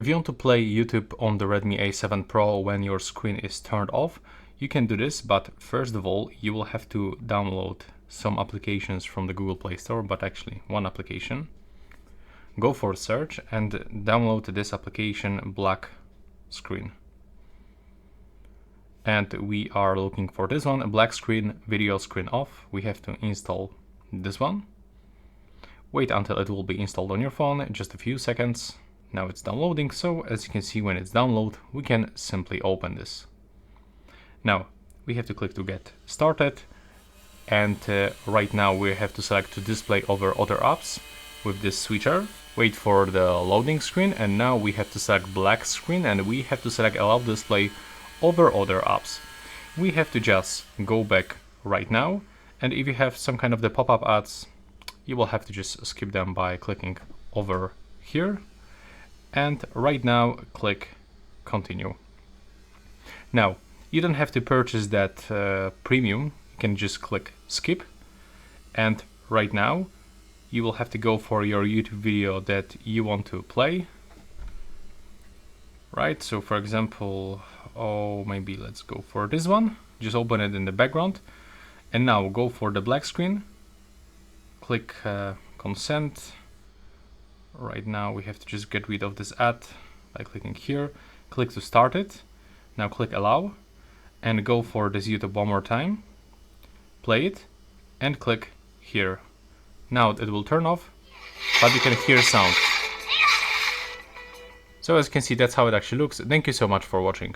If you want to play YouTube on the Redmi A7 Pro when your screen is turned off, you can do this, but first of all, you will have to download some applications from the Google Play Store, but actually one application. Go for search and download this application, Black Screen. And we are looking for this one, black screen, video screen off. We have to install this one. Wait until it will be installed on your phone, just a few seconds. Now it's downloading, so as you can see when it's downloaded, we can simply open this. Now we have to click to get started, and right now we have to select to display over other apps with this switcher. Wait for the loading screen, and now we have to select black screen, and we have to select allow display over other apps. We have to just go back right now, and if you have some kind of the pop-up ads, you will have to just skip them by clicking over here, and right now click continue. Now you don't have to purchase that premium, you can just click skip, and right now you will have to go for your YouTube video that you want to play. Right, so for example, maybe let's go for this one. Just open it in the background, and now go for the black screen, click consent. Right now we have to just get rid of this ad by clicking here, click to start it. Now click allow and go for this YouTube one more time, play it and click here. Now it will turn off, but you can hear sound. So as you can see, that's how it actually looks. Thank you so much for watching.